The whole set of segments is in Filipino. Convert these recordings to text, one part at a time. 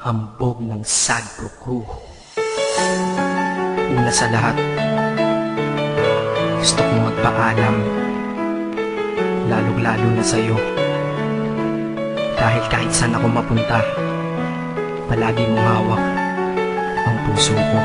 hambog ng Sagro Crew. Una sa lahat, gusto kong magpaalam, lalong-lalo na sa'yo. Dahil kahit saan ako mapunta, palagi mong hawak ang puso ko.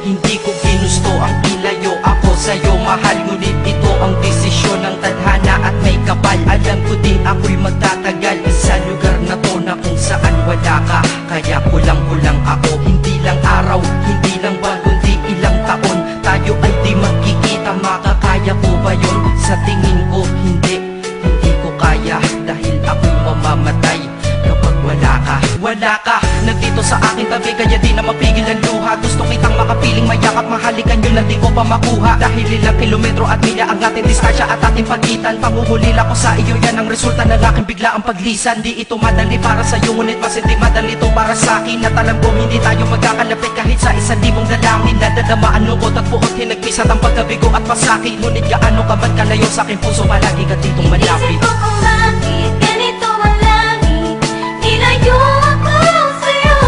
Hindi ko ginusto ang ilayo ako sa'yo, mahal. Ngunit ito ang desisyon ng tadhana at may kapal. Alam ko di ako'y magtatagal sa lugar na to na kung saan wala ka. Kaya kulang-kulang ako, hindi lang araw, hindi lang buwan, kundi ilang taon. Tayo ay di magkikita, makakaya ko ba yun? Sa tingin ko hindi ko kaya. Dahil ako'y mamamatay kapag wala ka. Wala ka, nandito sa aking tabi, kaya di na mapigil ang luha. Gusto kitang makapiling mayakap, mahalikan yun na di ko pa makuha. Dahil ilang kilometro at milya ang ating distansya at ating pagitan. Panguhulila ko sa iyo, yan ang resulta ng aking biglaang paglisan. Di ito madali para sa'yo, ngunit mas hindi madali ito para sa'kin. At alam ko hindi tayo magkakalapit kahit sa 1,000 dalangin. Nadadamaan lungkot at puot, hinagpisat ang pagkabigo at pasakit. Ngunit gaano ka man kalayo sa aking puso, palagi ka ditong malapit. Isip ko kung bakit ganito ang langit, nilayo ako sa'yo.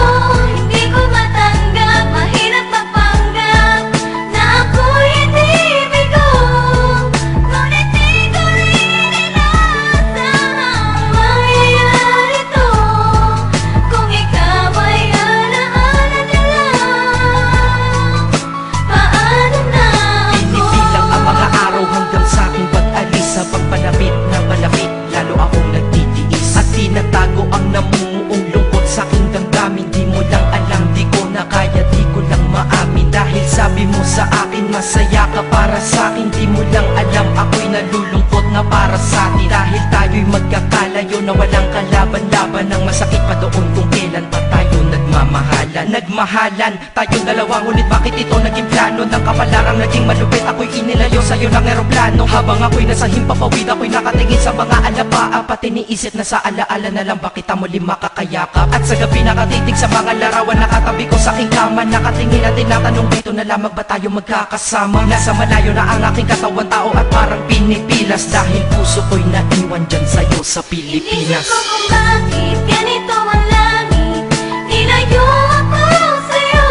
Hindi ko matanggap, mahirap magpanggap na ako'y hindi bigo. Ngunit di ko rin inaasahang mangyayari to. Kung ikaw ay alaala na lang, paano na ako? Pinipilang ang mga araw hanggang sa aking pag-alis. Sa pagpalapit na malapit, lalo akong nagtitiis. At tinatago ang namumuong lungkot sa aking damdamin. Di mo lang alam, di ko na kaya, di ko lang maamin. Dahil sabi mo sa akin, masaya ka para sa akin. Di mo lang alam, ako'y nalulungkot na para sa atin. Dahil tayo'y magkakalayo na walang kalaban-laban. Ang masakit pa doon kung kailan pa tayo nagmamahalan. Nagmahalan tayong dalawa, ngunit bakit ito naging plano? Ng kapalarang naging malupit, ako'y inilayo sa'yo ng eroplano. Habang ako'y nasa himpapawid, ako'y nakatingin sa mga alapaa. Pati niisip na sa alaala na lang, bakit ang muli makakayakap? At sa gabi nakatitig sa mga larawan, nakatabi ko sa aking kama. Nakatingin at tinatanong, dito na lamang ba tayo magkakasama? Nasa malayo na ang aking katawan, tao at parang pinipilas. Dahil puso ko'y naiwan dyan sa'yo sa Pilipinas. Inisip ko kung bakit ganito ang langit, nilayo ako sa'yo.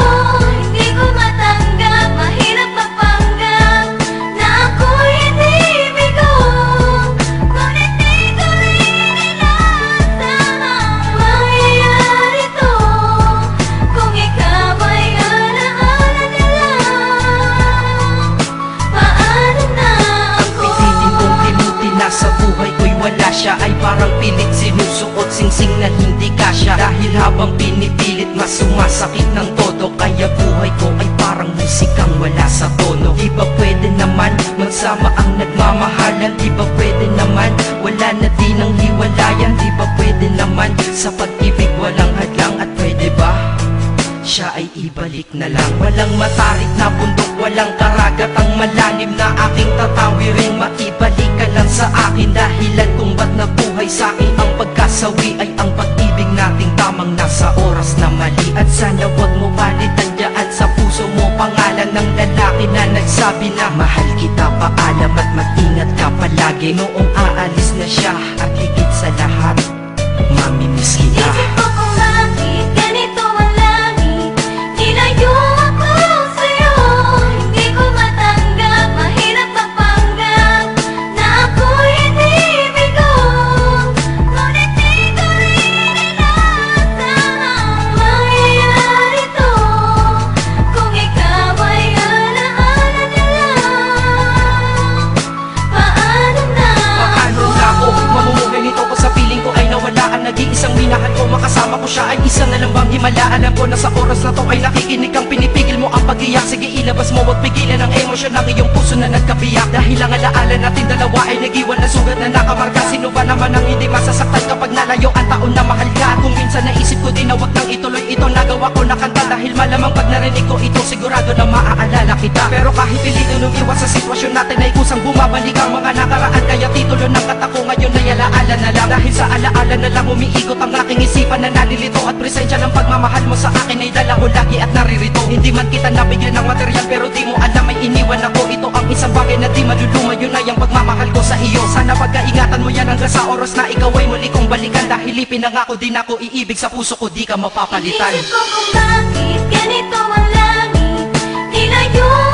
Hindi ko matanggap, mahirap magpanggap na ako'y hindi bigo. Ngunit di ko rin inaasahang mangyayari to. Kung ikaw ay alaala na lang, paano na ako? Pilitin kong limutin na sa buhay ko'y wala siya. Ay parang pilit sinusuot, singsing na hindi kasya. Dahil habang pinipilit, mas sumasakit ng todo. Kaya buhay ko ay parang musikang wala sa tono. Di ba pwede naman magsama ang nagmamahalan? Di ba pwede naman wala na din ang hiwalayan? Di ba pwede naman sa pag-ibig walang hadlang? At pwede ba siya ay ibalik na lang? Walang matarik na bundok, walang karagat ang malalim na aking tatawirin. Maibalik ka lang sa akin, dahilan kung ba't nabuhay sa akin ang pagkasawi ay ang pag-ibig nating tamang nasa oras na mali. At sana wag mo palitan dyan sa puso mo pangalan ng lalaki na nagsabi na mahal kita, paalam at mag-ingat ka palagi. Noong aalis na siya at higit sa lahat, mamimiss kita. Isip ko kung bakit ganito ang langit, nilayo ako sa'yo. Hindi ko matanggap, mahirap magpanggap na ako'y hindi bigo. Ngunit di ko rin inaasahang mangyayari to. Kung ikaw ay alaala na lang, paano na Paano na ako mamumuhay nito ko sa piling ko ay nawala ang nag-iisang minahal ko? Makasama ko siya ay isa na lang bang himala? Alam ko na sa oras na to ay nakikinig kang pinipigil mo ang pag-iyak. Sige ilabas mo, wag pigilan ang emosyon ng iyong puso na nagkabiyak. Dahil ang alaala natin dalawa ay nag-iwan na sugat na nakamarka. Sino ba naman ang hindi masasaktan kapag nalayo ang taon na mahal ka? Kung minsan naisip ko din na wag nang ituloy ito, nagawa ko na kanta. Dahil malamang pag narinig ko ito, sigurado na maaalala kita. Pero kahit pilitin umiwas sa sitwasyon natin ay kusang bumabalik ang mga nakaraan. Kaya titulo ng kata ko ngayon ay alaala na lang. Dahil sa alaala na lang umiikot ang aking isipan na nalilito. At presensya ng pagmamahal mo sa akin ay dala ko lagi at naririto. Hindi man kita nabigyan ng material, pero di mo alam ay iniwan ako. Ito ang ang isang bagay na di maluluma, yun ay ang pagmamahal ko sa iyo. Sana pagkaingatan mo yan hanggang sa oras na ikaw ay muli kong balikan. Dahil ipinangako din ako, iibig sa puso ko, di ka mapapalitan. Inisip ko kung bakit ganito ang langit. Nilayo